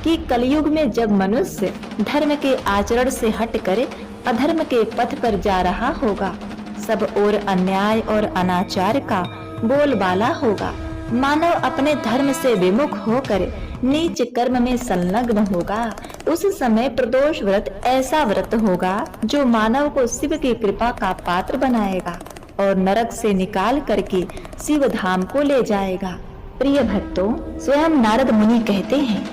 कि कलयुग में जब मनुष्य धर्म के आचरण से हटकर अधर्म के पथ पर जा रहा होगा, सब ओर अन्याय और अनाचार का बोलबाला होगा, मानव अपने धर्म से विमुख होकर नीच कर्म में संलग्न होगा, उस समय प्रदोष व्रत ऐसा व्रत होगा जो मानव को शिव की कृपा का पात्र बनाएगा और नरक से निकाल करके शिव धाम को ले जाएगा। प्रिय भक्तों, स्वयं नारद मुनि कहते हैं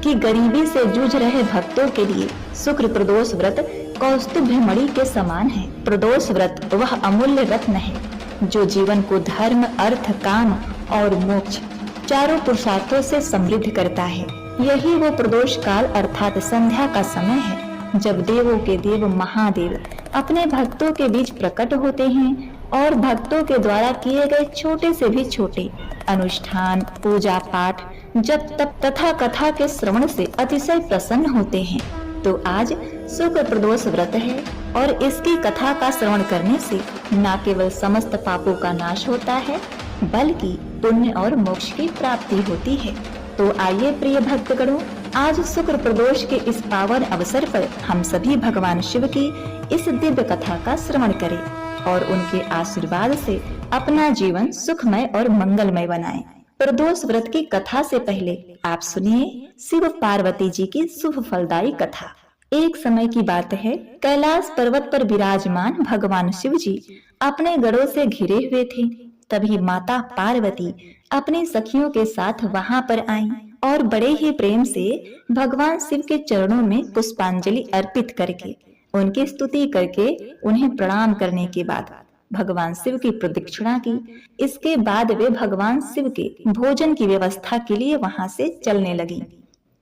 कि गरीबी से जूझ रहे भक्तों के लिए शुक्र प्रदोष व्रत कौस्तुभ मणि के समान है। प्रदोष व्रत वह अमूल्य रत्न है जो जीवन को धर्म, अर्थ, काम और मोक्ष चारों पुरुषार्थों से समृद्ध करता है। यही वो प्रदोष काल अर्थात संध्या का समय है जब देवों के देव महादेव अपने भक्तों के बीच प्रकट होते हैं और भक्तों के द्वारा किए गए छोटे से भी छोटे अनुष्ठान, पूजा पाठ, जप तप तथा कथा के श्रवण से अतिशय प्रसन्न होते हैं। तो आज शुक्र प्रदोष व्रत है और इसकी कथा का श्रवण करने से न केवल समस्त पापों का नाश होता है बल्कि पुण्य और मोक्ष की प्राप्ति होती है। तो आइए प्रिय भक्तगणों, आज शुक्र प्रदोष के इस पावन अवसर पर हम सभी भगवान शिव की इस दिव्य कथा का श्रवण करें और उनके आशीर्वाद से अपना जीवन सुखमय और मंगलमय बनाएं। प्रदोष व्रत की कथा से पहले आप सुनिए शिव पार्वती जी की शुभ फलदायी कथा। एक समय की बात है, कैलाश पर्वत पर विराजमान भगवान शिव जी अपने गढ़ों से घिरे हुए थे। तभी माता पार्वती अपनी सखियों के साथ वहां पर आईं और बड़े ही प्रेम से भगवान शिव के चरणों में पुष्पांजलि अर्पित करके उनकी स्तुति करके उन्हें प्रणाम करने के बाद भगवान शिव की प्रदक्षिणा की। इसके बाद वे भगवान शिव के भोजन की व्यवस्था के लिए वहां से चलने लगी।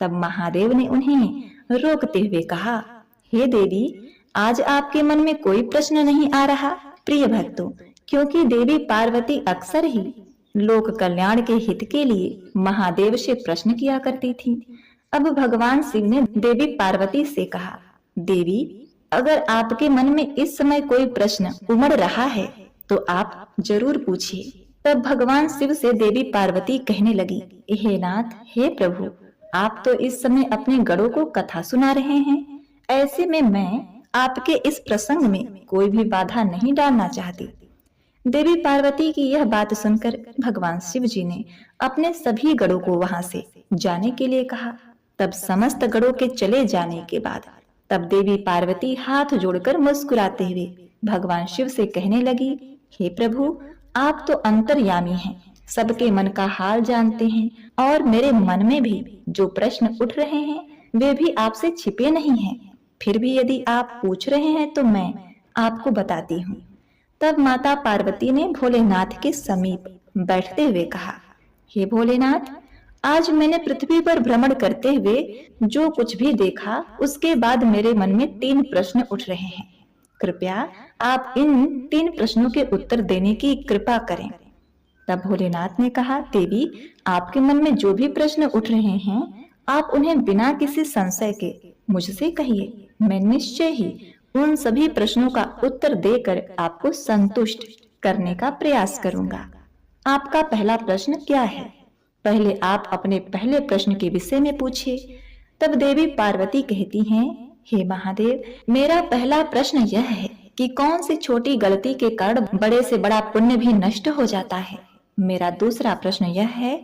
तब महादेव ने उन्हें रोकते हुए कहा, हे देवी, आज आपके मन में कोई प्रश्न नहीं आ रहा। प्रिय भक्तों, क्योंकि देवी पार्वती अक्सर ही लोक कल्याण के हित के लिए महादेव से प्रश्न किया करती थी। अब भगवान शिव ने देवी पार्वती से कहा, देवी, अगर आपके मन में इस समय कोई प्रश्न उमड़ रहा है तो आप जरूर पूछिए। तब भगवान शिव से देवी पार्वती कहने लगी, हे नाथ, हे प्रभु, आप तो इस समय अपने गढ़ों को कथा सुना रहे हैं। ऐसे में मैं आपके इस प्रसंग में कोई भी बाधा नहीं डालना चाहती। देवी पार्वती की यह बात सुनकर भगवान शिव जी ने अपने सभी गढ़ों को वहां से जाने के लिए कहा। तब समस्त गढ़ों के चले जाने के बाद तब देवी पार्वती हाथ जोड़कर मुस्कुराते हुए भगवान शिव से कहने लगी, हे प्रभु, आप तो अंतर्यामी हैं, सबके मन का हाल जानते हैं और मेरे मन में भी जो प्रश्न उठ रहे हैं वे भी आपसे छिपे नहीं हैं। फिर भी यदि आप पूछ रहे हैं तो मैं आपको बताती हूँ। तब माता पार्वती ने भोलेनाथ के समीप बैठते हुए कहा, हे भोलेनाथ, आज मैंने पृथ्वी पर भ्रमण करते हुए जो कुछ भी देखा उसके बाद मेरे मन में 3 प्रश्न उठ रहे हैं। कृपया आप इन 3 प्रश्नों के उत्तर देने की कृपा करें। तब भोलेनाथ ने कहा, देवी, आपके मन में जो भी प्रश्न उठ रहे हैं आप उन्हें बिना किसी संशय के मुझसे कहिए। मैं निश्चय ही उन सभी प्रश्नों का उत्तर देकर आपको संतुष्ट करने का प्रयास करूंगा। आपका पहला प्रश्न क्या है? पहले आप अपने पहले प्रश्न के विषय में पूछिए। तब देवी पार्वती कहती हैं, हे महादेव, मेरा पहला प्रश्न यह है कि कौन सी छोटी गलती के कारण बड़े से बड़ा पुण्य भी नष्ट हो जाता है। मेरा दूसरा प्रश्न यह है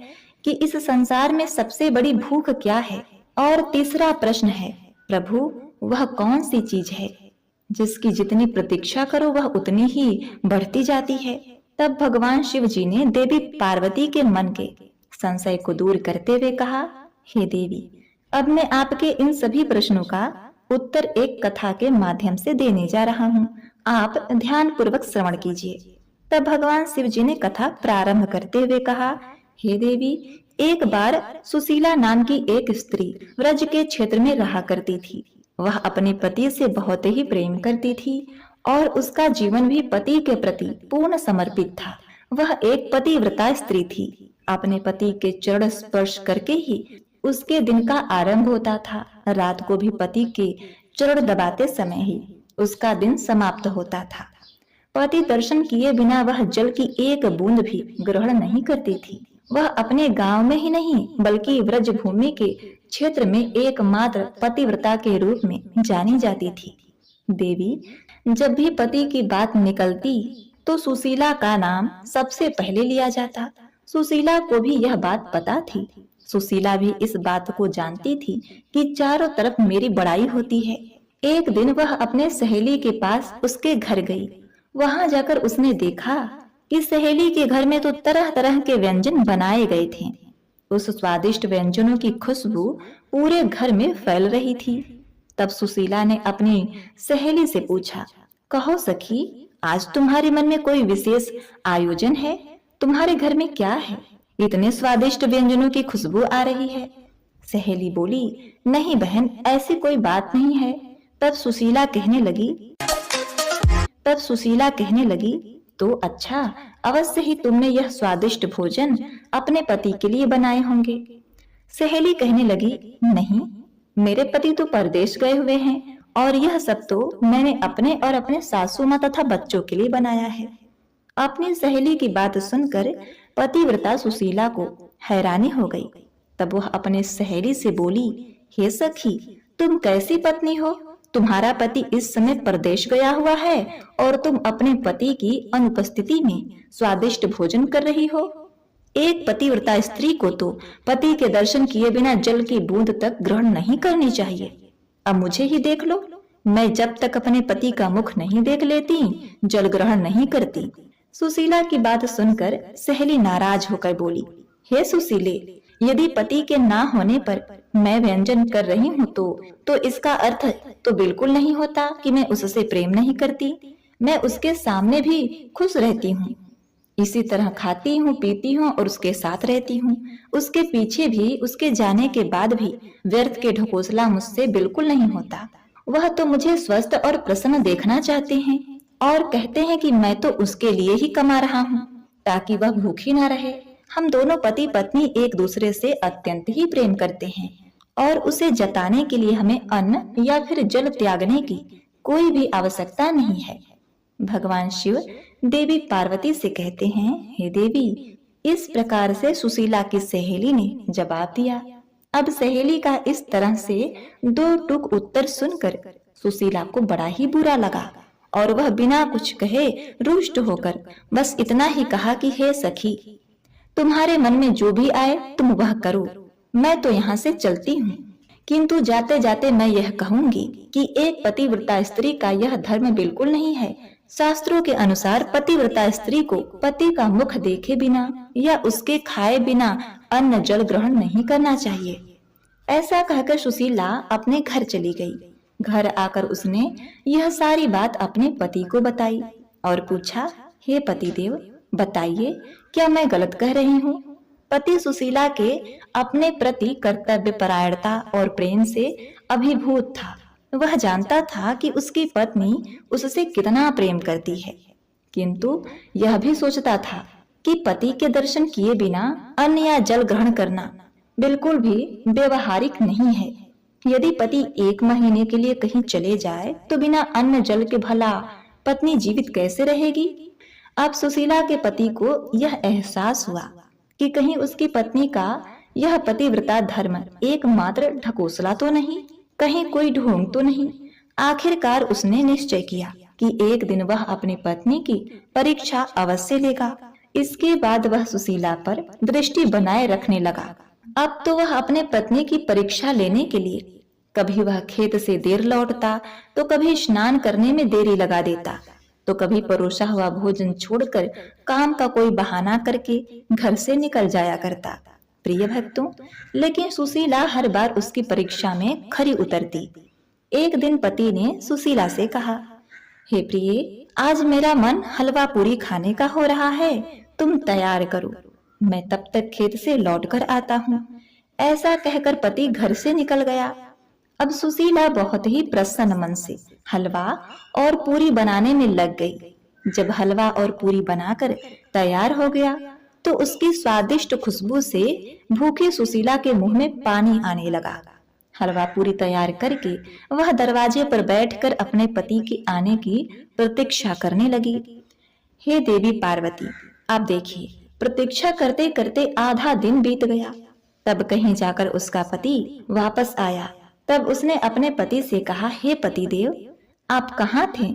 कि इस संसार में सबसे बड़ी भूख क्या है। और तीसरा प्रश्न है, प्रभु, वह कौन सी चीज है जिसकी जितनी प्रतीक्षा करो वह उतनी ही बढ़ती जाती है। तब भगवान शिव जी ने देवी पार्वती के मन के संशय को दूर करते हुए कहा, हे देवी, अब मैं आपके इन सभी प्रश्नों का उत्तर एक कथा के माध्यम से देने जा रहा हूँ। आप ध्यान पूर्वक श्रवण कीजिए। तब भगवान शिव जी ने कथा प्रारंभ करते हुए कहा, हे देवी, एक बार सुशीला नाम की एक स्त्री व्रज के क्षेत्र में रहा करती थी। वह अपने पति से बहुत ही प्रेम करती थी और उसका जीवन भी पति के प्रति पूर्ण समर्पित था। वह एक पतिव्रता स्त्री थी। अपने पति के चरण स्पर्श करके ही उसके दिन का आरंभ होता था। रात को भी पति के चरण दबाते समय ही उसका दिन समाप्त होता था। पति दर्शन किए बिना वह जल की एक बूंद भी ग्रहण नहीं करती थी। वह अपने गांव में ही नहीं बल्कि व्रज भूमि के क्षेत्र में एकमात्र पतिव्रता के रूप में जानी जाती थी। देवी जब भी पति की बात निकलती तो सुशीला का नाम सबसे पहले लिया जाता। सुशीला को भी यह बात पता थी। सुशीला भी इस बात को जानती थी कि चारों तरफ मेरी बड़ाई होती है। एक दिन वह अपने सहेली के पास उसके घर गई। वहां जाकर उसने देखा कि सहेली के घर में तो तरह तरह के व्यंजन बनाए गए थे। उस स्वादिष्ट व्यंजनों की खुशबू पूरे घर में फैल रही थी। तब सुशीला ने अपनी सहेली से पूछा, कहो सखी, आज तुम्हारे मन में कोई विशेष आयोजन है? तुम्हारे घर में क्या है? इतने स्वादिष्ट व्यंजनों की खुशबू आ रही है। सहेली बोली, नहीं बहन, ऐसी कोई बात नहीं है। तब सुशीला कहने लगी, तो अच्छा, अवश्य ही तुमने यह स्वादिष्ट भोजन अपने पति के लिए बनाए होंगे। सहेली कहने लगी, नहीं, मेरे पति तो परदेश गए हुए हैं और यह सब तो मैंने अपने और अपने सासू माँ तथा बच्चों के लिए बनाया है। अपनी सहेली की बात सुनकर पतिव्रता सुशीला को हैरानी हो गई। तब वह अपने सहेली से बोली, हे सखी, तुम कैसी पत्नी हो? तुम्हारा पति इस समय परदेश गया हुआ है और तुम अपने पति की अनुपस्थिति में स्वादिष्ट भोजन कर रही हो। एक पतिव्रता स्त्री को तो पति के दर्शन किए बिना जल की बूंद तक ग्रहण नहीं करनी चाहिए। अब मुझे ही देख लो, मैं जब तक अपने पति का मुख नहीं देख लेती जल ग्रहण नहीं करती। सुशीला की बात सुनकर सहेली नाराज होकर बोली, हे सुशीले, यदि पति के ना होने पर मैं व्यंजन कर रही हूँ तो इसका अर्थ तो बिल्कुल नहीं होता कि मैं उससे प्रेम नहीं करती। मैं उसके सामने भी खुश रहती हूँ, इसी तरह खाती हूँ, पीती हूँ और उसके साथ रहती हूँ। उसके पीछे भी, उसके जाने के बाद भी व्यर्थ के ढकोसला मुझसे बिल्कुल नहीं होता। वह तो मुझे स्वस्थ और प्रसन्न देखना चाहते हैं और कहते हैं कि मैं तो उसके लिए ही कमा रहा हूँ ताकि वह भूखी ना रहे। हम दोनों पति पत्नी एक दूसरे से अत्यंत ही प्रेम करते हैं और उसे जताने के लिए हमें अन्न या फिर जल त्यागने की कोई भी आवश्यकता नहीं है। भगवान शिव देवी पार्वती से कहते हैं, हे देवी, इस प्रकार से सुशीला की सहेली ने जवाब दिया। अब सहेली का इस तरह से दो टूक उत्तर सुनकर सुशीला को बड़ा ही बुरा लगा और वह बिना कुछ कहे रुष्ट होकर बस इतना ही कहा कि हे सखी, तुम्हारे मन में जो भी आए तुम वह करो, मैं तो यहाँ से चलती हूँ। किंतु जाते जाते मैं यह कहूंगी कि एक पतिव्रता स्त्री का यह धर्म बिल्कुल नहीं है। शास्त्रों के अनुसार पतिव्रता स्त्री को पति का मुख देखे बिना या उसके खाए बिना अन्न जल ग्रहण नहीं करना चाहिए। ऐसा कहकर सुशीला अपने घर चली गई। घर आकर उसने यह सारी बात अपने पति को बताई और पूछा, हे पतिदेव, बताइए, क्या मैं गलत कह रही हूँ? पति सुशीला के अपने प्रति कर्तव्य परायणता और प्रेम से अभिभूत था। वह जानता था कि उसकी पत्नी उससे कितना प्रेम करती है, किंतु यह भी सोचता था कि पति के दर्शन किए बिना अन्न या जल ग्रहण करना बिल्कुल भी व्यवहारिक नहीं है। यदि पति 1 महीने के लिए कहीं चले जाए तो बिना अन्न जल के भला पत्नी जीवित कैसे रहेगी? अब सुशीला के पति को यह एहसास हुआ कि कहीं उसकी पत्नी का यह पतिव्रता धर्म एकमात्र ढकोसला तो नहीं, कहीं कोई ढोंग तो नहीं। आखिरकार उसने निश्चय किया कि एक दिन वह अपनी पत्नी की परीक्षा अवश्य लेगा। इसके बाद वह सुशीला पर दृष्टि बनाए रखने लगा। अब तो वह अपने पत्नी की परीक्षा लेने के लिए कभी वह खेत से देर लौटता तो कभी स्नान करने में देरी लगा देता, तो कभी परोसा हुआ भोजन छोड़कर काम का कोई बहाना करके घर से निकल जाया करता। प्रिय भक्तों, लेकिन सुशीला हर बार उसकी परीक्षा में खरी उतरती। एक दिन पति ने सुशीला से कहा, हे प्रिय, आज मेरा मन हलवा पूरी खाने का हो रहा है, तुम तैयार करो, मैं तब तक खेत से लौटकर आता हूँ। ऐसा कहकर पति घर से निकल गया। अब सुशीला बहुत ही प्रसन्न मन से हलवा और पूरी बनाने में लग गई। जब हलवा और पूरी बनाकर तैयार हो गया तो उसकी स्वादिष्ट खुशबू से भूखी सुशीला के मुंह में पानी आने लगा। हलवा पूरी तैयार करके वह दरवाजे पर बैठकर अपने पति के आने की प्रतीक्षा करने लगी। हे देवी पार्वती, आप देखिए, प्रतीक्षा करते करते आधा दिन बीत गया। तब कहीं जाकर उसका पति वापस आया। तब उसने अपने पति से कहा, हे पतिदेव, आप कहाँ थे?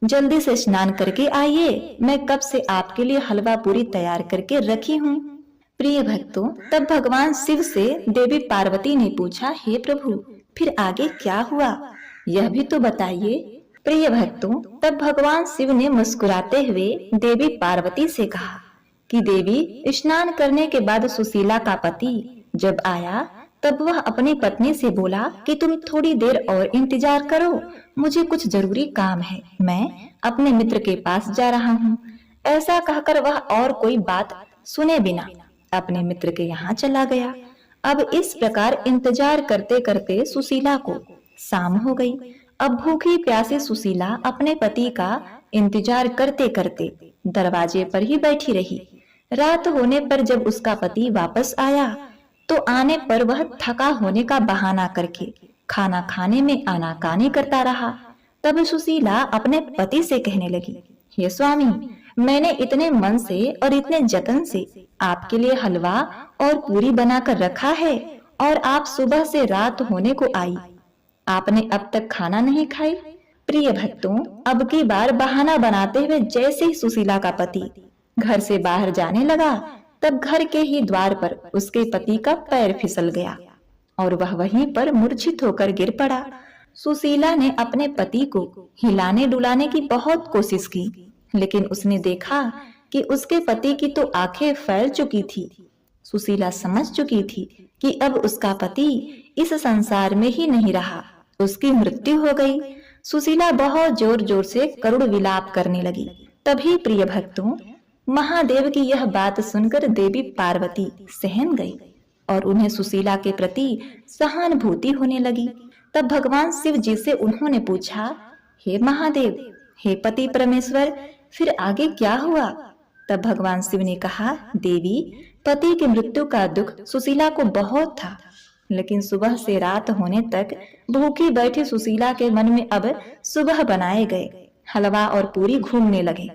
जल्दी से स्नान करके आइए, मैं कब से आपके लिए हलवा पूरी तैयार करके रखी हूँ। प्रिय भक्तों, तब भगवान शिव से देवी पार्वती ने पूछा, हे प्रभु, फिर आगे क्या हुआ, यह भी तो बताइए। प्रिय भक्तों, तब भगवान शिव ने मुस्कुराते हुए देवी पार्वती से कहा कि देवी, स्नान करने के बाद सुशीला का पति जब आया तब वह अपनी पत्नी से बोला कि तुम थोड़ी देर और इंतजार करो, मुझे कुछ जरूरी काम है, मैं अपने मित्र के पास जा रहा हूँ। ऐसा कहकर वह और कोई बात सुने बिना अपने मित्र के यहाँ चला गया। अब इस प्रकार इंतजार करते करते सुशीला को शाम हो गई। अब भूखी प्यासी सुशीला अपने पति का इंतजार करते करते दरवाजे पर ही बैठी रही। रात होने पर जब उसका पति वापस आया तो आने पर वह थका होने का बहाना करके खाना खाने में आनाकानी करता रहा। तब सुशीला अपने पति से कहने लगी, हे स्वामी, मैंने इतने मन से और इतने जतन से आपके लिए हलवा और पूरी बनाकर रखा है और आप सुबह से रात होने को आई, आपने अब तक खाना नहीं खाई। प्रिय भक्तों, अब की बार बहाना बनाते हुए जैसे ही सुशीला का पति घर से बाहर जाने लगा तब घर के ही द्वार पर उसके पति का पैर फिसल गया और वह वहीं पर मूर्छित होकर गिर पड़ा। सुशीला ने अपने पति को हिलाने डुलाने की बहुत कोशिश की, लेकिन उसने देखा कि उसके पति की तो आंखें फैल चुकी थी। सुशीला समझ चुकी थी कि अब उसका पति इस संसार में ही नहीं रहा, उसकी मृत्यु हो गई। सुशीला बहुत जोर जोर से करुण विलाप करने लगी। तभी प्रिय भक्तों, महादेव की यह बात सुनकर देवी पार्वती सहम गई और उन्हें सुशीला के प्रति सहानुभूति होने लगी। तब भगवान शिव जी से उन्होंने पूछा, हे महादेव, हे पति परमेश्वर, फिर आगे क्या हुआ? तब भगवान शिव ने कहा, देवी, पति की मृत्यु का दुख सुशीला को बहुत था, लेकिन सुबह से रात होने तक भूखी बैठी सुशीला के मन में अब सुबह बनाए गए हलवा और पूरी घूमने लगे।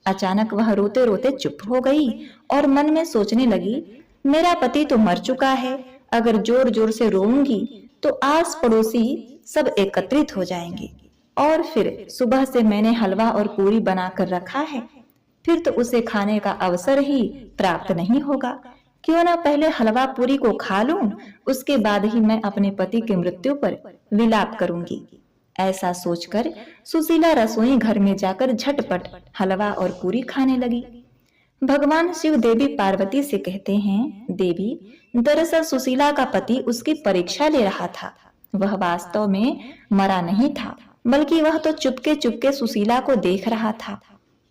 अचानक वह रोते रोते चुप हो गई और मन में सोचने लगी, मेरा पति तो मर चुका है, अगर जोर जोर से रोऊंगी तो आस पड़ोसी सब एकत्रित हो जाएंगे और फिर सुबह से मैंने हलवा और पूरी बनाकर रखा है, फिर तो उसे खाने का अवसर ही प्राप्त नहीं होगा। क्यों ना पहले हलवा पूरी को खा लूं, उसके बाद ही मैं अपने पति की मृत्यु पर विलाप करूंगी। ऐसा सोचकर सुशीला रसोई घर में जाकर झटपट हलवा और पूरी खाने लगी। भगवान शिव देवी पार्वती से कहते हैं, देवी, दरअसल सुशीला का पति उसकी परीक्षा ले रहा था। वह वास्तव में मरा नहीं था, बल्कि वह तो चुपके चुपके सुशीला को देख रहा था।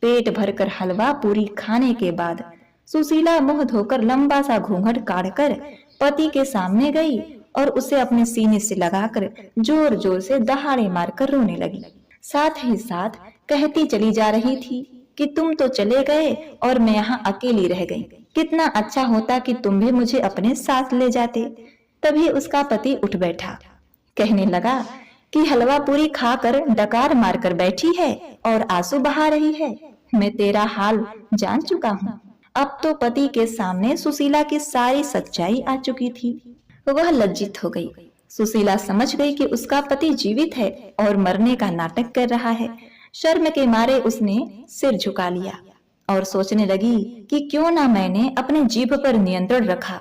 पेट भरकर हलवा पूरी खाने के बाद सुशीला मुंह धोकर लंबा सा घूंघट काढ़कर पति के सामने गई और उसे अपने सीने से लगाकर जोर जोर से दहाड़े मारकर रोने लगी। साथ ही साथ कहती चली जा रही थी कि तुम तो चले गए और मैं यहाँ अकेली रह गई, कितना अच्छा होता कि तुम भी मुझे अपने साथ ले जाते। तभी उसका पति उठ बैठा, कहने लगा कि हलवा पूरी खाकर डकार मारकर बैठी है और आंसू बहा रही है, मैं तेरा हाल जान चुका हूँ। अब तो पति के सामने सुशीला की सारी सच्चाई आ चुकी थी। वह लज्जित हो गई। सुशीला समझ गई कि उसका पति जीवित है और मरने का नाटक कर रहा है। शर्म के मारे उसने सिर झुका लिया और सोचने लगी कि क्यों ना मैंने अपने जीभ पर नियंत्रण रखा,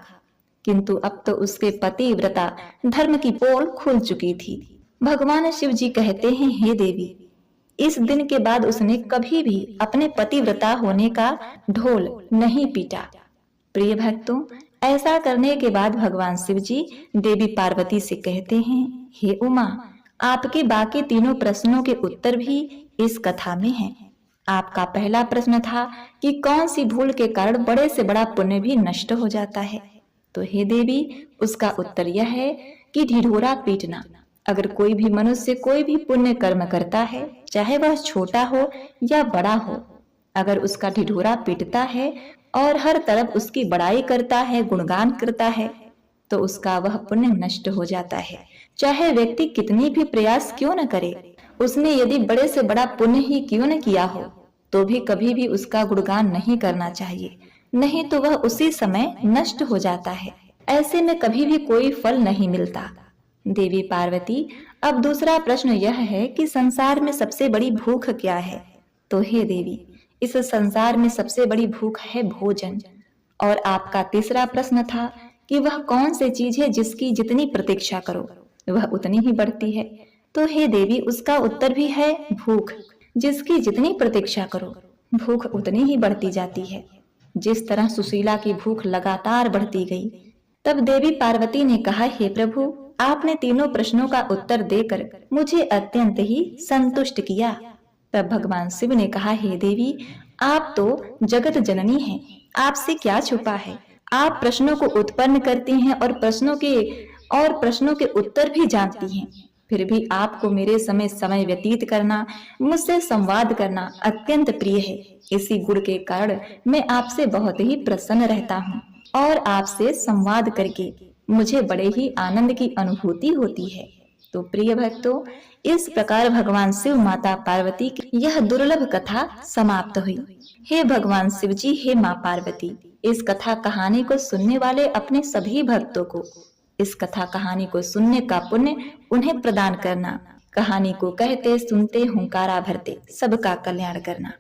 किंतु अब तो उसके पतिव्रता धर्म की पोल खुल चुकी थी। भगवान शिव जी कहते हैं, हे देवी, इस दिन के बाद उसने कभी भी अपने पतिव्रता होने का ढोल नहीं पीटा। प्रिय भक्तों, ऐसा करने के बाद भगवान शिव जी देवी पार्वती से कहते हैं, हे उमा, आपके बाकी तीनों प्रश्नों के उत्तर भी इस कथा में हैं। आपका पहला प्रश्न था कि कौन सी भूल के कारण बड़े से बड़ा पुण्य भी नष्ट हो जाता है। तो हे देवी, उसका उत्तर यह है कि ढिढोरा पीटना। अगर कोई भी मनुष्य कोई भी पुण्य कर्म करता है, चाहे वह छोटा हो या बड़ा हो, अगर उसका ढिढोरा पीटता है और हर तरफ उसकी बड़ाई करता है, गुणगान करता है, तो उसका वह पुण्य नष्ट हो जाता है। चाहे व्यक्ति कितनी भी प्रयास क्यों न करे, उसने यदि बड़े से बड़ा पुण्य ही क्यों न किया हो, तो भी कभी भी उसका गुणगान नहीं करना चाहिए, नहीं तो वह उसी समय नष्ट हो जाता है। ऐसे में कभी भी कोई फल नहीं मिलता। देवी पार्वती, अब दूसरा प्रश्न यह है कि संसार में सबसे बड़ी भूख क्या है? तो हे देवी, इस संसार में सबसे बड़ी भूख है भोजन। और आपका तीसरा प्रश्न था कि वह कौन सी चीज है जिसकी जितनी प्रतीक्षा करो वह उतनी ही बढ़ती है। तो हे देवी, उसका उत्तर भी है भूख। जिसकी जितनी प्रतीक्षा करो भूख उतनी ही बढ़ती जाती है। जिस तरह सुशीला की भूख लगातार बढ़ती गई। तब देवी पार्वती ने कहा, हे प्रभु, आपने तीनों प्रश्नों का उत्तर देकर मुझे अत्यंत ही संतुष्ट किया। तब भगवान शिव ने कहा, हे देवी, आप तो जगत जननी हैं, आपसे क्या छुपा है। आप प्रश्नों को उत्पन्न करती हैं और प्रश्नों के उत्तर भी जानती हैं। फिर भी आपको मेरे समय व्यतीत करना, मुझसे संवाद करना अत्यंत प्रिय है। इसी गुण के कारण मैं आपसे बहुत ही प्रसन्न रहता हूँ और आपसे संवाद करके मुझे बड़े ही आनंद की अनुभूति होती है। तो प्रिय भक्तों, इस प्रकार भगवान शिव माता पार्वती की यह दुर्लभ कथा समाप्त हुई। हे भगवान शिव जी, हे माँ पार्वती, इस कथा कहानी को सुनने वाले अपने सभी भक्तों को इस कथा कहानी को सुनने का पुण्य उन्हें प्रदान करना। कहानी को कहते सुनते हुंकारा भरते सबका कल्याण करना।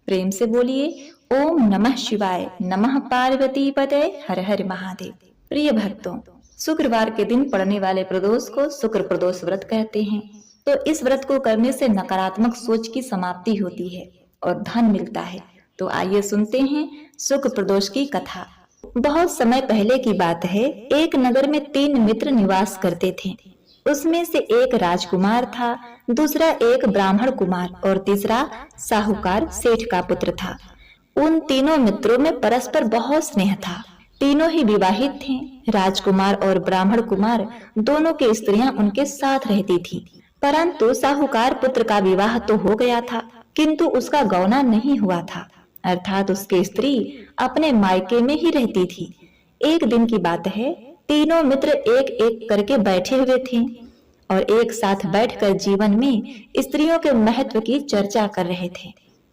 प्रेम से बोलिए ओम नमः शिवाय, नमः पार्वती पते, हर हर महादेव। प्रिय भक्तों, शुक्रवार के दिन पड़ने वाले प्रदोष को शुक्र प्रदोष व्रत कहते हैं। तो इस व्रत को करने से नकारात्मक सोच की समाप्ति होती है और धन मिलता है। तो आइए सुनते हैं शुक्र प्रदोष की कथा। बहुत समय पहले की बात है। एक नगर में 3 मित्र निवास करते थे। उसमें से एक राजकुमार था, दूसरा एक ब्राह्मण कुमार और तीसरा साहूकार सेठ का पुत्र था। उन तीनों मित्रों में परस्पर बहुत स्नेह था। तीनों ही विवाहित थे। राजकुमार और ब्राह्मण कुमार दोनों की स्त्रियां उनके साथ रहती थी। परंतु साहूकार पुत्र का विवाह तो हो गया था, किंतु उसका गौना नहीं हुआ था, अर्थात उसकी स्त्री अपने मायके में ही रहती थी। एक दिन की बात है। तीनों मित्र एक एक करके बैठे हुए थे और एक साथ बैठकर जीवन में स्त्रियों के महत्व की चर्चा कर रहे थे।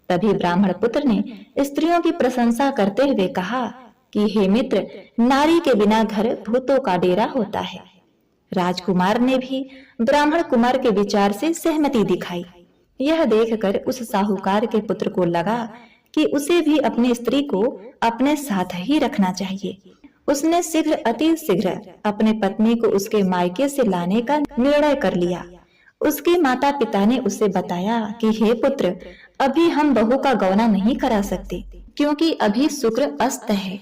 तभी ब्राह्मण पुत्र ने स्त्रियों की प्रशंसा करते हुए कहा कि हे मित्र, नारी के बिना घर भूतों का डेरा होता है। राजकुमार ने भी ब्राह्मण कुमार के विचार से सहमति दिखाई। यह देखकर उस साहूकार के पुत्र को लगा कि उसे भी अपनी स्त्री को अपने साथ ही रखना चाहिए। उसने शीघ्र अति शीघ्र अपने पत्नी को उसके मायके से लाने का निर्णय कर लिया। उसके माता पिता ने उसे बताया कि हे पुत्र, अभी हम बहू का गौना नहीं करा सकते, क्योंकि अभी शुक्र अस्त है।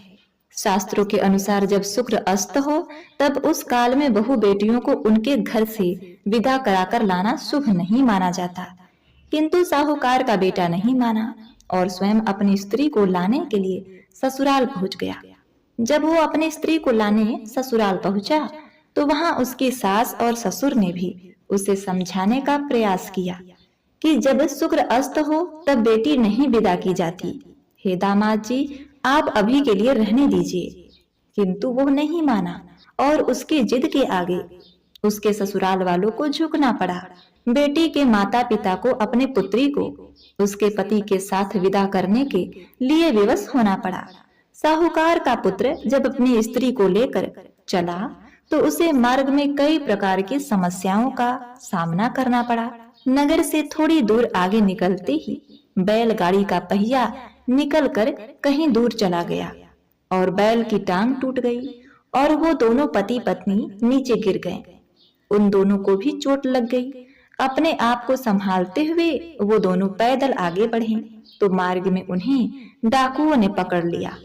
शास्त्रों के अनुसार जब शुक्र अस्त हो तब उस काल में बहू बेटियों को उनके घर से विदा कराकर लाना शुभ नहीं माना जाता। किंतु साहूकार का बेटा नहीं माना और स्वयं अपनी स्त्री को लाने के लिए ससुराल पहुंच गया। जब वो अपनी स्त्री को लाने ससुराल पहुंचा तो वहां उसकी सास और ससुर ने भी उसे समझाने का प्रयास किया कि जब शुक्र अस्त हो तब बेटी नहीं विदा की जाती। हे दामाद जी, आप अभी के लिए रहने दीजिए। किंतु वो नहीं माना और उसकी जिद के आगे उसके ससुराल वालों को झुकना पड़ा। बेटी के माता पिता को अपने पुत्री को उसके पति के साथ विदा करने के लिए विवश होना पड़ा। साहूकार का पुत्र जब अपनी स्त्री को लेकर चला तो उसे मार्ग में कई प्रकार की समस्याओं का सामना करना पड़ा। नगर से थोड़ी दूर आगे निकलते ही बैलगाड़ी का पहिया निकलकर कहीं दूर चला गया और बैल की टांग टूट गई और वो दोनों पति पत्नी नीचे गिर गए। उन दोनों को भी चोट लग गई। अपने आप को संभालते हुए वो दोनों पैदल आगे बढ़े तो मार्ग में उन्हें डाकुओं ने पकड़ लिया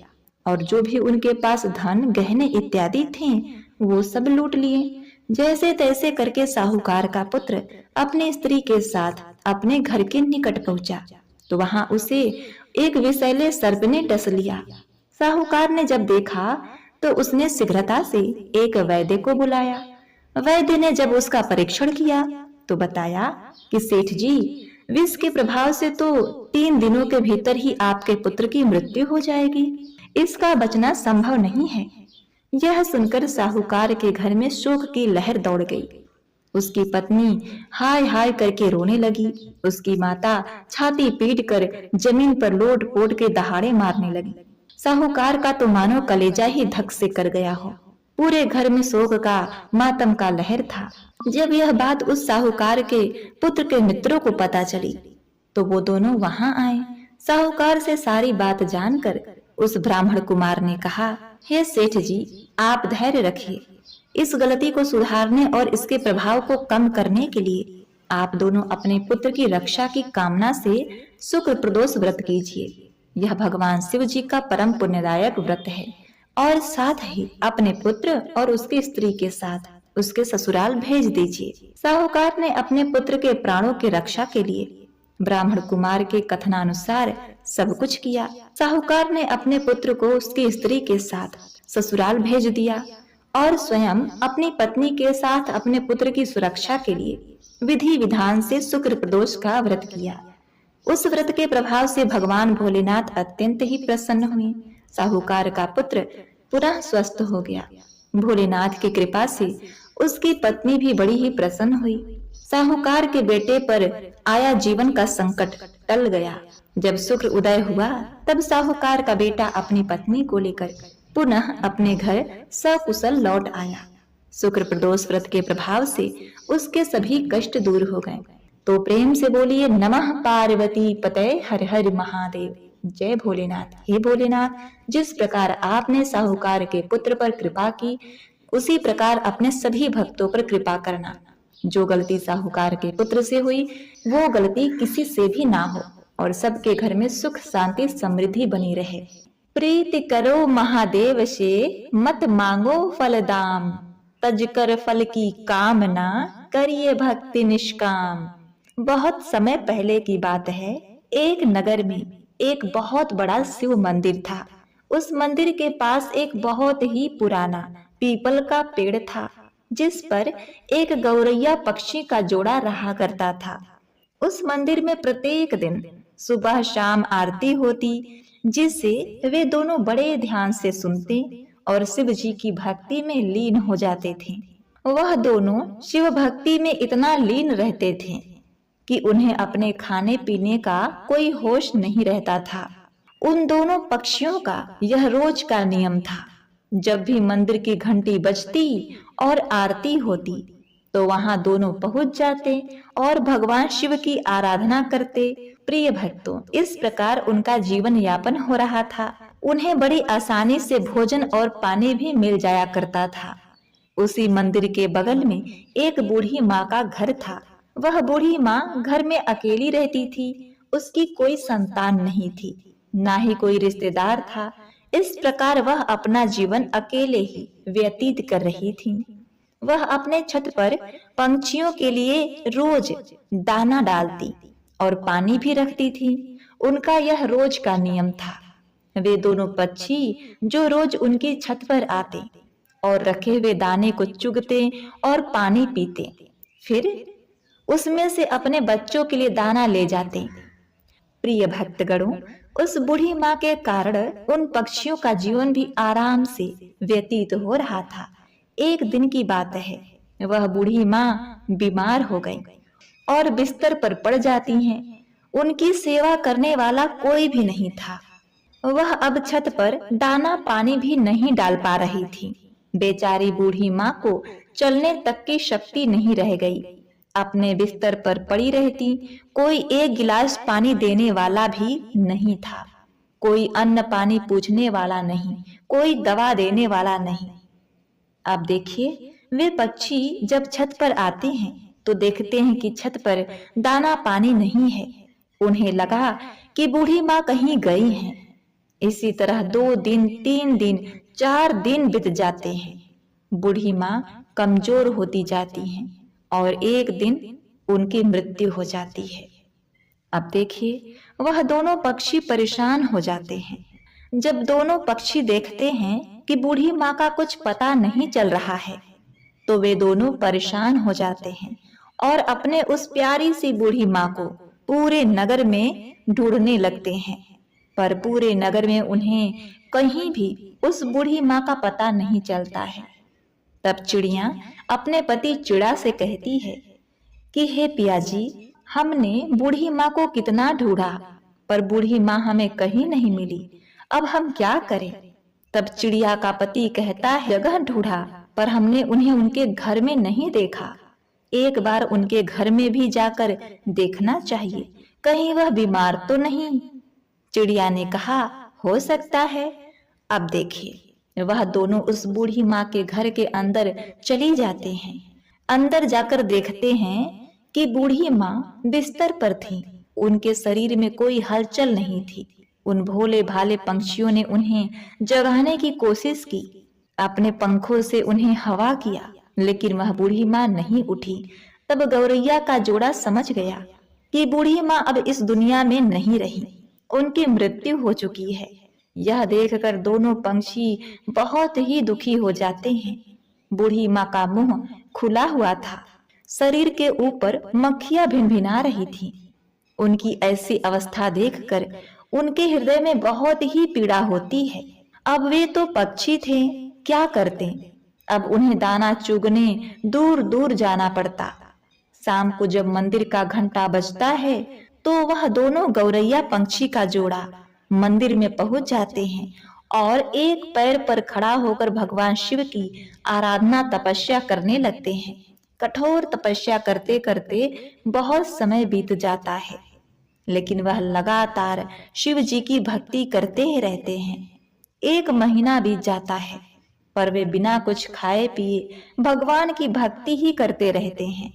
और जो भी उनके पास धन गहने इत्यादि थे वो सब लूट लिए। जैसे तैसे करके साहूकार का पुत्र अपनी स्त्री के साथ अपने घर के निकट पहुंचा तो वहां उसे एक विषैले सर्प ने डस लिया। साहूकार ने जब देखा तो उसने शीघ्रता से एक वैद्य को बुलाया। वैद्य ने जब उसका परीक्षण किया तो बताया कि सेठ जी, विष के प्रभाव से तो 3 दिनों के भीतर ही आपके पुत्र की मृत्यु हो जाएगी। इसका बचना संभव नहीं है। यह सुनकर साहूकार के घर में शोक की लहर दौड़ गई। उसकी पत्नी हाय हाय करके रोने लगी। उसकी माता छाती पीटकर जमीन पर लोट पोट के दहाड़े मारने लगी। साहूकार का तो मानो कलेजा ही धक से कर गया हो। पूरे घर में शोक का, मातम का लहर था। जब यह बात उस साहूकार के पुत्र के मित्रों को पता चली तो वो दोनों वहां आए। साहूकार से सारी बात जानकर उस ब्राह्मण कुमार ने कहा, हे सेठ जी, आप धैर्य रखिए। इस गलती को सुधारने और इसके प्रभाव को कम करने के लिए आप दोनों अपने पुत्र की रक्षा की कामना से शुक्र प्रदोष व्रत कीजिए। यह भगवान शिव जी का परम पुण्यदायक व्रत है और साथ ही अपने पुत्र और उसकी स्त्री के साथ उसके ससुराल भेज दीजिए। साहूकार ने अपने पुत्र के प्राणों की रक्षा के लिए ब्राह्मण कुमार के कथनानुसार सब कुछ किया। साहूकार ने अपने पुत्र को उसकी स्त्री के साथ ससुराल भेज दिया और स्वयं अपनी पत्नी के साथ अपने पुत्र की सुरक्षा के लिए विधि विधान से शुक्र प्रदोष का व्रत किया। उस व्रत के प्रभाव से भगवान भोलेनाथ अत्यंत ही प्रसन्न हुए। साहूकार का पुत्र पुनः स्वस्थ हो गया। भोलेनाथ की कृपा से उसकी पत्नी भी बड़ी ही प्रसन्न हुई। साहूकार के बेटे पर आया जीवन का संकट टल गया। जब शुक्र उदय हुआ तब साहूकार का बेटा अपनी पत्नी को लेकर पुनः अपने घर सकुशल लौट आया। शुक्र प्रदोष व्रत के प्रभाव से उसके सभी कष्ट दूर हो गए। तो प्रेम से बोलिए, नमः पार्वती पते हर हर महादेव। जय भोलेनाथ। हे भोलेनाथ, जिस प्रकार आपने साहूकार के पुत्र पर कृपा की, उसी प्रकार अपने सभी भक्तों पर कृपा करना। जो गलती साहूकार के पुत्र से हुई वो गलती किसी से भी ना हो और सबके घर में सुख शांति समृद्धि बनी रहे। प्रीति करो महादेव से, मत मांगो फल दाम। तज कर फल की कामना, करिए भक्ति निष्काम। बहुत समय पहले की बात है। एक नगर में एक बहुत बड़ा शिव मंदिर था। उस मंदिर के पास एक बहुत ही पुराना पीपल का पेड़ था, जिस पर एक गौरैया पक्षी का जोड़ा रहा करता था। उस मंदिर में प्रत्येक दिन सुबह शाम आरती होती, जिसे वे दोनों बड़े ध्यान से सुनते और शिव जी की भक्ति में लीन हो जाते थे। वह दोनों शिव भक्ति में इतना लीन रहते थे कि उन्हें अपने खाने पीने का कोई होश नहीं रहता था। उन दोनों पक्षियों का यह रोज का नियम था। जब भी मंदिर की घंटी बजती और आरती होती तो वहां दोनों पहुंच जाते और भगवान शिव की आराधना करते। प्रिय भक्तों, इस प्रकार उनका जीवन यापन हो रहा था। उन्हें बड़ी आसानी से भोजन और पानी भी मिल जाया करता था। उसी मंदिर के बगल में एक बूढ़ी माँ का घर था। वह बूढ़ी माँ घर में अकेली रहती थी। उसकी कोई संतान नहीं थी, ना ही कोई रिश्तेदार था। इस प्रकार वह अपना जीवन अकेले ही व्यतीत कर रही थी। वह अपने छत पर पंछियों के लिए रोज दाना डालती और पानी भी रखती थी। उनका यह रोज का नियम था। वे दोनों पक्षी जो रोज उनकी छत पर आते और रखे हुए दाने को चुगते और पानी पीते, फिर उसमें से अपने बच्चों के लिए दाना ले जाते। प्रिय भक्तगणों, उस बूढ़ी माँ के कारण उन पक्षियों का जीवन भी आराम से व्यतीत हो रहा था। एक दिन की बात है, वह बूढ़ी माँ बीमार हो गई और बिस्तर पर पड़ जाती हैं। उनकी सेवा करने वाला कोई भी नहीं था। वह अब छत पर दाना पानी भी नहीं डाल पा रही थी। बेचारी बूढ़ी माँ को चलने तक की शक्ति नहीं रह गई। अपने बिस्तर पर पड़ी रहती। कोई एक गिलास पानी देने वाला भी नहीं था। कोई अन्न पानी पूछने वाला नहीं, कोई दवा देने वाला नहीं। अब देखिए, वे पक्षी जब छत पर आते हैं तो देखते हैं कि छत पर दाना पानी नहीं है। उन्हें लगा कि बूढ़ी माँ कहीं गई हैं। इसी तरह 2 दिन, 3 दिन, 4 दिन बीत जाते हैं। बूढ़ी माँ कमजोर होती जाती हैं और एक दिन उनकी मृत्यु हो जाती है। अब देखिए, वह दोनों पक्षी परेशान हो जाते हैं। जब दोनों पक्षी देखते हैं कि बूढ़ी माँ का कुछ पता नहीं चल रहा है, तो वे दोनों परेशान हो जाते हैं और अपने उस प्यारी सी बूढ़ी माँ को पूरे नगर में ढूंढने लगते हैं। पर पूरे नगर में उन्हें कहीं भी उस बूढ़ी माँ का पता नहीं चलता है। तब चिड़िया अपने पति चिड़ा से कहती है कि हे पिया जी, हमने बूढ़ी माँ को कितना ढूंढा पर बूढ़ी माँ हमें कहीं नहीं मिली। अब हम क्या करें? तब चिड़िया का पति कहता है, जगह ढूंढा पर हमने उन्हें उनके घर में नहीं देखा। एक बार उनके घर में भी जाकर देखना चाहिए, कहीं वह बीमार तो नहीं। चिड़िया ने कहा, हो सकता है। अब देखिए, वह दोनों उस बूढ़ी माँ के घर के अंदर चली जाते हैं। अंदर जाकर देखते हैं कि बूढ़ी माँ बिस्तर पर थी। उनके शरीर में कोई हलचल नहीं थी। उन भोले भाले पंछियों ने उन्हें जगाने की कोशिश की, अपने पंखों से उन्हें हवा किया, लेकिन वह बूढ़ी माँ नहीं उठी। तब गौरैया का जोड़ा समझ गया कि बूढ़ी माँ अब इस दुनिया में नहीं रही, उनकी मृत्यु हो चुकी है। यह देखकर दोनों पंछी बहुत ही दुखी हो जाते हैं। बूढ़ी माँ का मुंह खुला हुआ था, शरीर के ऊपर मक्खियां भिनभिना रही थीं। उनकी ऐसी अवस्था देखकर उनके हृदय में बहुत ही पीड़ा होती है। अब वे तो पक्षी थे, क्या करते। अब उन्हें दाना चुगने दूर दूर जाना पड़ता। शाम को जब मंदिर का घंटा बजता है तो वह दोनों गौरैया पंछी का जोड़ा मंदिर में पहुंच जाते हैं और एक पैर पर खड़ा होकर भगवान शिव की आराधना तपस्या करने लगते हैं। कठोर तपस्या करते करते बहुत समय बीत जाता है, लेकिन वह लगातार शिव जी की भक्ति करते ही रहते हैं। 1 महीना बीत जाता है, पर वे बिना कुछ खाए पिए भगवान की भक्ति ही करते रहते हैं।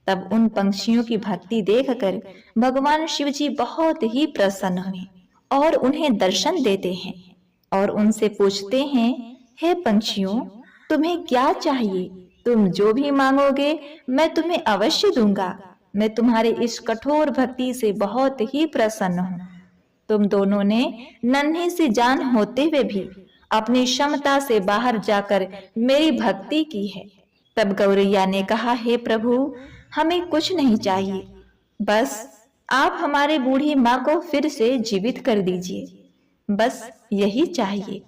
तब उन पंछियों की भक्ति देखकर भगवान शिव जी बहुत ही प्रसन्न हुए और उन्हें दर्शन देते हैं और उनसे पूछते हैं, हे पंछियों, तुम्हें क्या चाहिए? तुम जो भी मांगोगे मैं तुम्हें अवश्य दूंगा। मैं तुम्हारे इस कठोर भक्ति से बहुत ही प्रसन्न हूँ। तुम दोनों ने नन्ही सी जान होते हुए भी अपनी क्षमता से बाहर जाकर मेरी भक्ति की है। तब गौरैया ने कहा, हे प्रभु, हमें कुछ नहीं चाहिए, बस आप हमारे बूढ़ी माँ को फिर से जीवित कर दीजिए, बस यही चाहिए।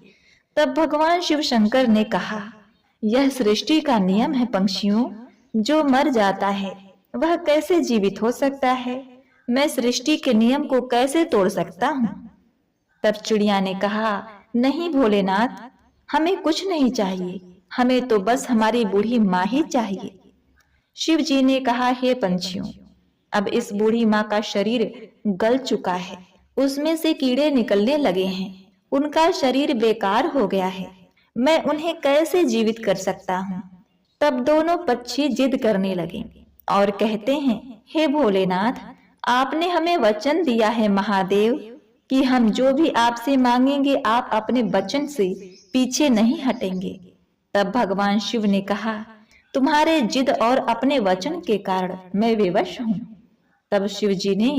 तब भगवान शिव शंकर ने कहा, यह सृष्टि का नियम है पंछियों, जो मर जाता है वह कैसे जीवित हो सकता है? मैं सृष्टि के नियम को कैसे तोड़ सकता हूँ? तब चिड़िया ने कहा, नहीं भोलेनाथ, हमें कुछ नहीं चाहिए, हमें तो बस हमारी बूढ़ी माँ ही चाहिए। शिव जी ने कहा, हे पंछियों, अब इस बूढ़ी माँ का शरीर गल चुका है, उसमें से कीड़े निकलने लगे हैं, उनका शरीर बेकार हो गया है, मैं उन्हें कैसे जीवित कर सकता हूँ? तब दोनों पक्षी जिद करने लगे और कहते हैं, हे भोलेनाथ, आपने हमें वचन दिया है महादेव कि हम जो भी आपसे मांगेंगे आप अपने वचन से पीछे नहीं हटेंगे। तब भगवान शिव ने कहा, तुम्हारे जिद और अपने वचन के कारण मैं विवश हूँ। तब शिव जी ने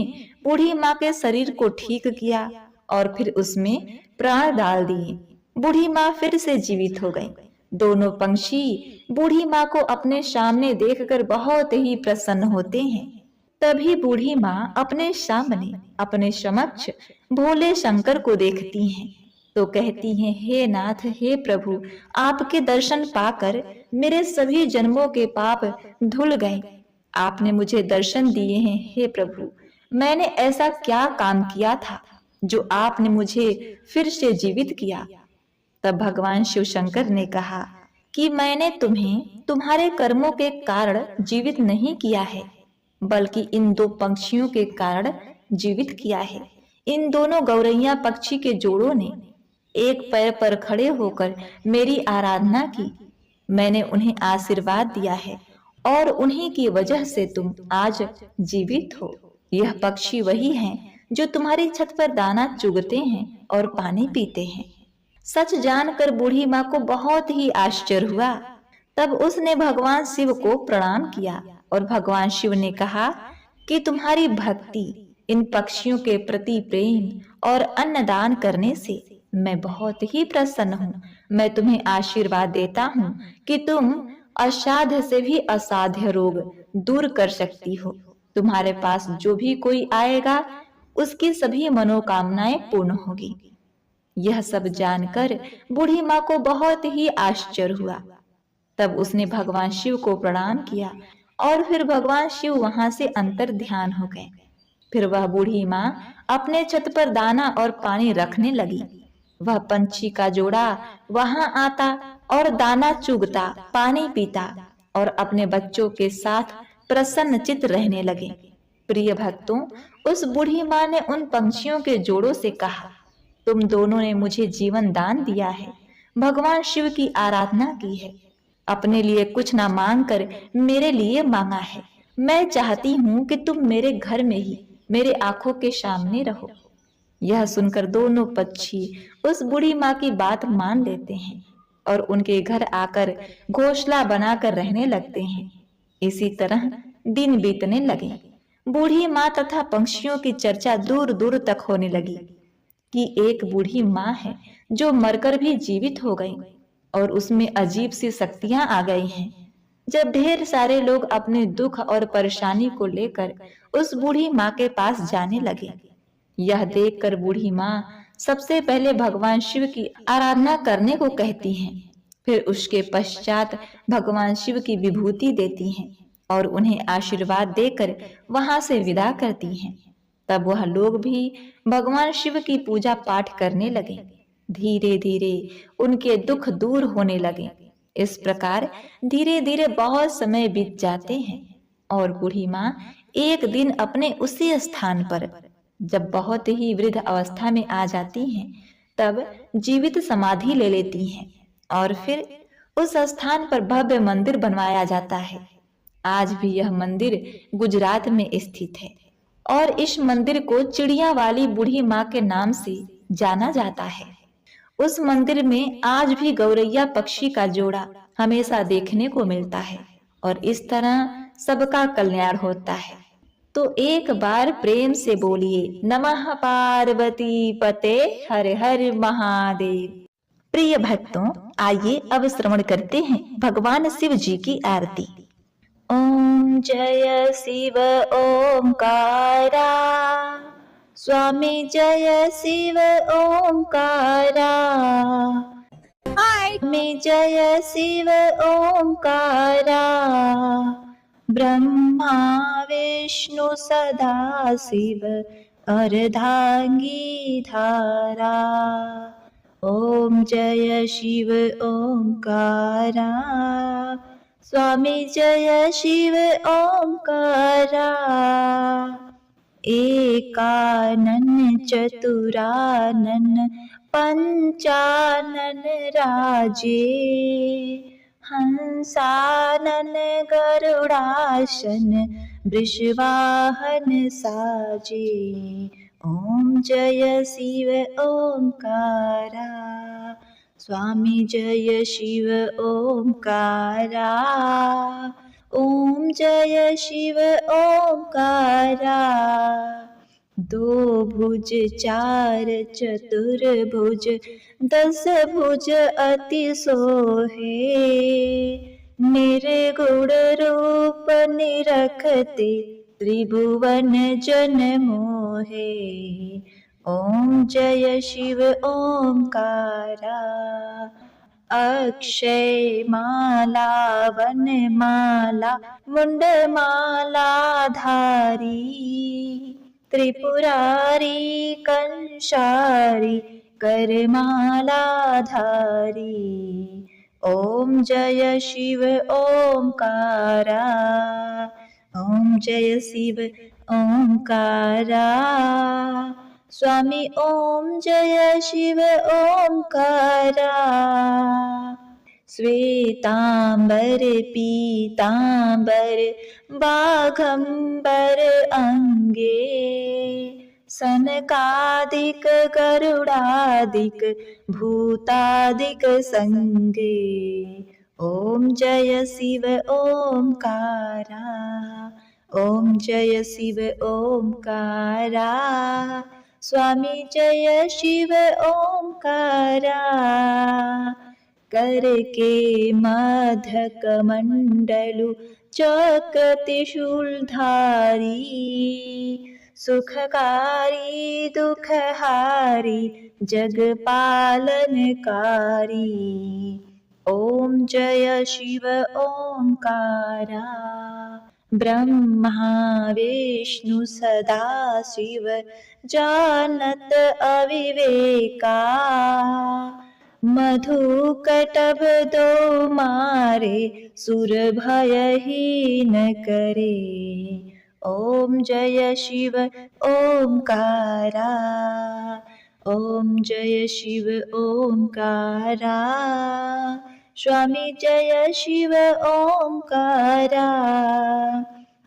बूढ़ी माँ के शरीर को ठीक किया और फिर उसमें प्राण डाल दिए। बूढ़ी माँ फिर से जीवित हो गई। दोनों पंछी बूढ़ी माँ को अपने सामने देखकर बहुत ही प्रसन्न होते हैं। तभी बूढ़ी माँ अपने सामने, अपने समक्ष भोले शंकर को देखती हैं तो कहती हैं, हे नाथ, हे प्रभु, आपके दर्शन पाकर मेरे सभी जन्मों के पाप धुल गए। आपने मुझे दर्शन दिए हैं, हे प्रभु, मैंने ऐसा क्या काम किया था जो आपने मुझे फिर से जीवित किया? तब भगवान शिव शंकर ने कहा कि मैंने तुम्हें तुम्हारे कर्मों के कारण जीवित नहीं किया है, बल्कि इन 2 पंछियों के कारण जीवित किया है। इन दोनों गौरैया पक्षी के जोड़ों ने एक पैर पर खड़े होकर मेरी आराधना की। मैंने उन्हें आशीर्वाद दिया है और उन्हीं की वजह से तुम आज जीवित हो। यह पक्षी वही हैं जो तुम्हारी छत पर दाना चुगते हैं और पानी पीते हैं। सच जानकर बूढ़ी माँ को बहुत ही आश्चर्य हुआ। तब उसने भगवान शिव को प्रणाम किया और भगवान शिव ने कहा कि तुम्हारी भक्ति, इन पक्षियों के प्रति प्रेम और अन्नदान करने से मैं बहुत ही प्रसन्न हूँ। मैं तुम्हें आशीर्वाद देता हूँ कि तुम असाध्य से भी असाध्य रोग दूर कर सकती हो। तुम्हारे पास जो भी कोई आएगा उसकी सभी मनोकामनाएं पूर्ण होगी। यह सब जानकर बूढ़ी माँ को बहुत ही आश्चर्य हुआ। तब उसने भगवान शिव को प्रणाम किया और फिर भगवान शिव वहां से अंतर ध्यान हो गए। फिर वह बूढ़ी माँ अपने छत पर दाना और पानी रखने लगी। वह पंछी का जोड़ा वहां आता और दाना चुगता, पानी पीता और अपने बच्चों के साथ प्रसन्नचित्त रहने लगे। प्रिय भक्तों, उस बूढ़ी माँ ने उन पंछियों के जोड़ों से कहा, तुम दोनों ने मुझे जीवन दान दिया है, भगवान शिव की आराधना की है, अपने लिए कुछ ना मांग कर मेरे लिए मांगा है। मैं चाहती हूँ कि तुम मेरे घर में ही मेरे आंखों के सामने रहो। यह सुनकर दोनों पक्षी उस बूढ़ी माँ की बात मान लेते हैं और उनके घर आकर घोंसला बनाकर रहने लगते हैं। इसी तरह दिन बीतने लगे। बूढ़ी माँ तथा पंछियों की चर्चा दूर दूर तक होने लगी कि एक बूढ़ी माँ है जो मरकर भी जीवित हो गई और उसमें अजीब सी शक्तियां आ गई हैं। जब ढेर सारे लोग अपने दुख और परेशानी को लेकर उस बूढ़ी माँ के पास जाने लगे, यह देखकर बूढ़ी माँ सबसे पहले भगवान शिव की आराधना करने को कहती हैं, फिर उसके पश्चात भगवान शिव की विभूति देती हैं और उन्हें आशीर्वाद देकर वहां से विदा करती हैं। तब वह लोग भी भगवान शिव की पूजा पाठ करने लगे। धीरे धीरे उनके दुख दूर होने लगे। इस प्रकार धीरे धीरे बहुत समय बीत जाते हैं और बूढ़ी माँ एक दिन अपने उसी स्थान पर जब बहुत ही वृद्ध अवस्था में आ जाती हैं, तब जीवित समाधि ले लेती हैं और फिर उस स्थान पर भव्य मंदिर बनवाया जाता है। आज भी यह मंदिर गुजरात में स्थित है और इस मंदिर को चिड़िया वाली बूढ़ी माँ के नाम से जाना जाता है। उस मंदिर में आज भी गौरैया पक्षी का जोड़ा हमेशा देखने को मिलता है और इस तरह सबका कल्याण होता है। तो एक बार प्रेम से बोलिए, नमः पार्वती पते हर हर महादेव। प्रिय भक्तों, आइए अब श्रवण करते हैं भगवान शिव जी की आरती। ओम जय शिव ओंकारा, स्वामी जय शिव ओंकारा, स्वामी जय शिव ओंकारा, ब्रह्मा विष्णु सदा शिव अर्धांगी धारा। ओम जय शिव ओंकारा, स्वामी जय शिव ओंकारा, एकानन चतुरानन पंचानन राजे, हंसानन गरुड़ासन वृषवाहन साजे। ओम जय शिव ओंकारा, स्वामी जय शिव ओंकारा, ओम जय शिव ओंकारा। दो भुज चार चतुर्भुज दस भुज अति सोहे, निर्गुण रूप निरखते त्रिभुवन जन मोहे। ओम जय शिव ओंकारा, अक्षय माला वन माला मुंड माला धारी, त्रिपुरारी कंशारी करमाला धारी। ओम जय शिव ओंकारा, ओम जय शिव ओंकारा, स्वामी ओम जय शिव ओंकारा। श्वेतांबर पीतांबर बाघंबर अंगे, सनकादिक गरुड़ादिक भूतादिक संगे। ओम जय शिव ओंकारा, ओम जय शिव ओंकारा, स्वामी जय शिव ओंकारा। करके मधक मंडलु चक त्रिशूलधारी, सुखकारी दुखहारी जगपालनकारी। ओम जय शिव ओंकारा, ब्रह्मा विष्णु सदा शिव जानत अविवेका, मधु कटभ दो मारे सुर भयहि न करे। ओम जय शिव ओंकारा, ओम जय शिव ओंकारा, स्वामी जय शिव ओंकारा।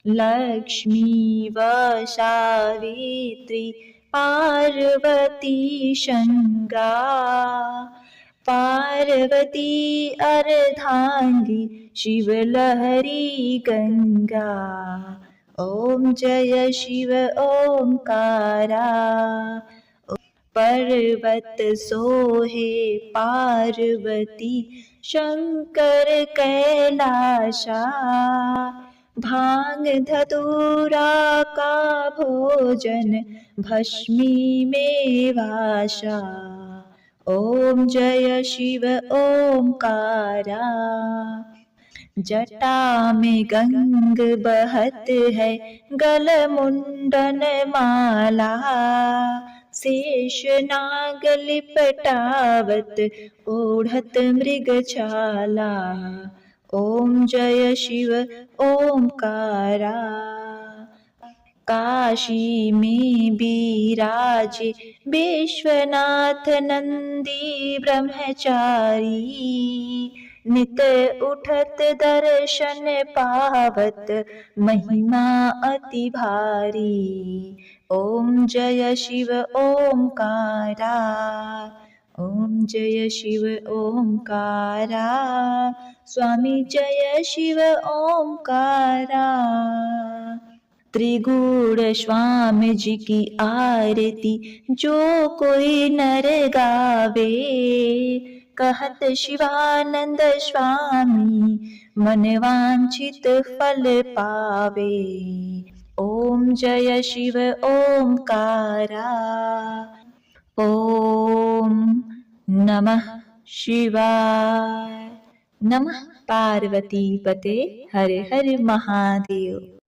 लक्ष्मी व सावित्री पार्वती शंगा, पार्वती अर्धांगी शिव लहरी गंगा। ओम जय शिव ओंकारा, पर्वत सोहे पार्वती शंकर कैलाशा, भांग धतूरा का भोजन भस्मी में वाशा। ओम जय शिव ओंकारा, जटा में गंग बहत है गल मुंडन माला, शेष नाग लिपटावत ओढ़त मृगछाला। ओम जय शिव ओंकारा, काशी में विराजे विश्वनाथ नंदी ब्रह्मचारी, नित उठत दर्शन पावत महिमा अति भारी। ओम जय शिव ओंकारा, ओम जय शिव ओंकारा, स्वामी जय शिव ओंकारा। त्रिगुण स्वामी जी की आरती जो कोई नर गावे, कहत शिवानंद स्वामी मन वांछित फल पावे। ओम जय शिव ओंकारा, ओम नमः शिवाय। नमः पार्वती पते, हर हर महादेव।